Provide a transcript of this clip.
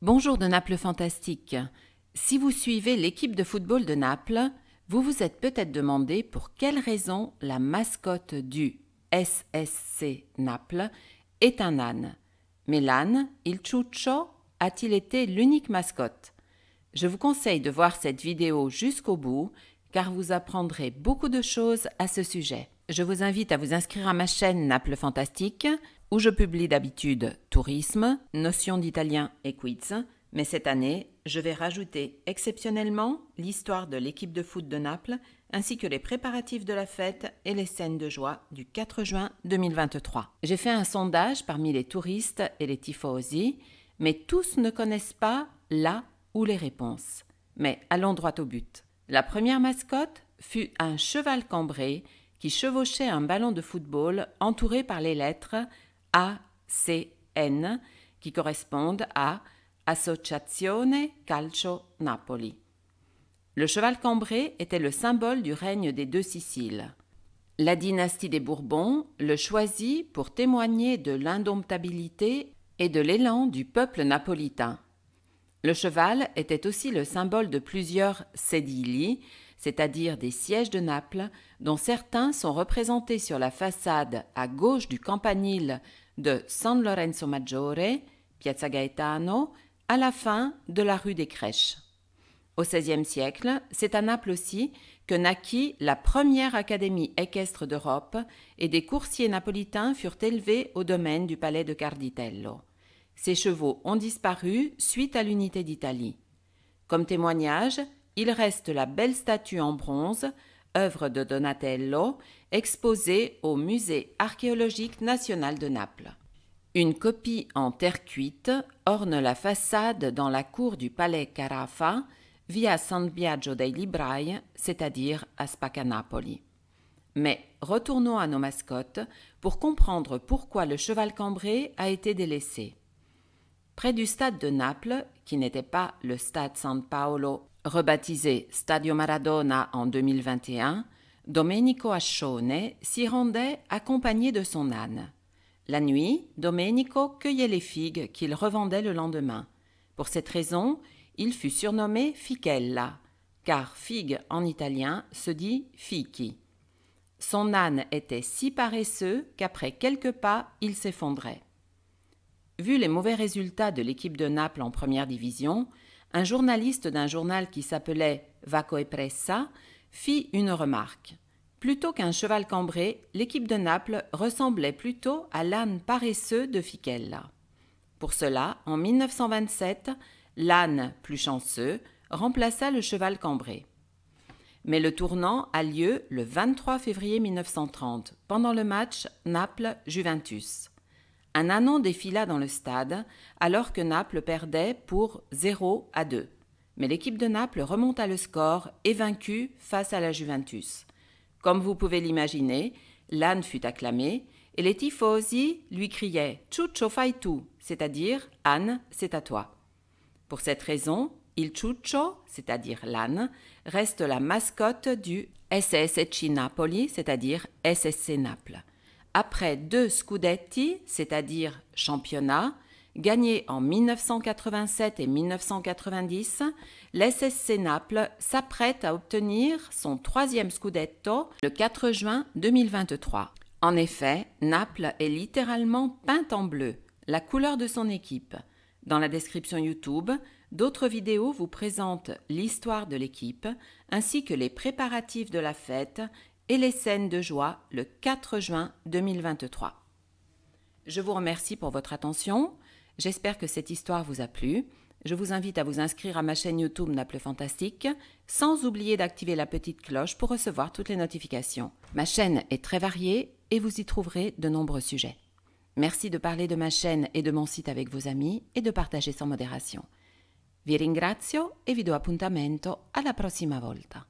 Bonjour de Naples Fantastique. Si vous suivez l'équipe de football de Naples, vous vous êtes peut-être demandé pour quelle raison la mascotte du SSC Naples est un âne. Mais l'âne, il Ciuccio, a-t-il été l'unique mascotte? Je vous conseille de voir cette vidéo jusqu'au bout car vous apprendrez beaucoup de choses à ce sujet. Je vous invite à vous inscrire à ma chaîne Naples Fantastique où je publie d'habitude tourisme, notions d'italien et quiz, mais cette année, je vais rajouter exceptionnellement l'histoire de l'équipe de foot de Naples ainsi que les préparatifs de la fête et les scènes de joie du 4 juin 2023. J'ai fait un sondage parmi les touristes et les tifosi, mais tous ne connaissent pas la ou les réponses. Mais allons droit au but. La première mascotte fut un cheval cambré qui chevauchait un ballon de football entouré par les lettres ACN qui correspondent à Associazione Calcio Napoli. Le cheval cambré était le symbole du règne des deux Siciles. La dynastie des Bourbons le choisit pour témoigner de l'indomptabilité et de l'élan du peuple napolitain. Le cheval était aussi le symbole de plusieurs sedili, c'est-à-dire des sièges de Naples, dont certains sont représentés sur la façade à gauche du campanile de San Lorenzo Maggiore, Piazza Gaetano, à la fin de la rue des Crèches. Au XVIe siècle, c'est à Naples aussi que naquit la première académie équestre d'Europe et des coursiers napolitains furent élevés au domaine du palais de Carditello. Ces chevaux ont disparu suite à l'unité d'Italie. Comme témoignage, il reste la belle statue en bronze, œuvre de Donatello, exposée au Musée archéologique national de Naples. Une copie en terre cuite orne la façade dans la cour du palais Carafa, via San Biagio dei Librai, c'est-à-dire à Spaccanapoli. Mais retournons à nos mascottes pour comprendre pourquoi le cheval cambré a été délaissé. Près du stade de Naples, qui n'était pas le stade San Paolo, rebaptisé Stadio Maradona en 2021, Domenico Ascione s'y rendait accompagné de son âne. La nuit, Domenico cueillait les figues qu'il revendait le lendemain. Pour cette raison, il fut surnommé Fichella, car figue en italien se dit fichi. Son âne était si paresseux qu'après quelques pas, il s'effondrait. Vu les mauvais résultats de l'équipe de Naples en première division, un journaliste d'un journal qui s'appelait Vaco e Pressa fit une remarque. Plutôt qu'un cheval cambré, l'équipe de Naples ressemblait plutôt à l'âne paresseux de Fichella. Pour cela, en 1927, l'âne plus chanceux remplaça le cheval cambré. Mais le tournant a lieu le 23 février 1930, pendant le match Naples-Juventus. Un ânon défila dans le stade alors que Naples perdait pour 0-2. Mais l'équipe de Naples remonta le score et vaincue face à la Juventus. Comme vous pouvez l'imaginer, l'âne fut acclamé et les tifosi lui criaient « Ciuccio fai tu », c'est-à-dire « Âne, c'est à toi ». Pour cette raison, il Ciuccio, c'est-à-dire l'âne, reste la mascotte du SSC Napoli, c'est-à-dire SSC Naples. Après 2 scudetti, c'est-à-dire championnats, gagnés en 1987 et 1990, l'SSC Naples s'apprête à obtenir son 3e scudetto le 4 juin 2023. En effet, Naples est littéralement peinte en bleu, la couleur de son équipe. Dans la description YouTube, d'autres vidéos vous présentent l'histoire de l'équipe ainsi que les préparatifs de la fête et les scènes de joie le 4 juin 2023. Je vous remercie pour votre attention. J'espère que cette histoire vous a plu. Je vous invite à vous inscrire à ma chaîne YouTube Naples Fantastique, sans oublier d'activer la petite cloche pour recevoir toutes les notifications. Ma chaîne est très variée et vous y trouverez de nombreux sujets. Merci de parler de ma chaîne et de mon site avec vos amis et de partager sans modération. Vi ringrazio e vi do appuntamento alla prossima volta.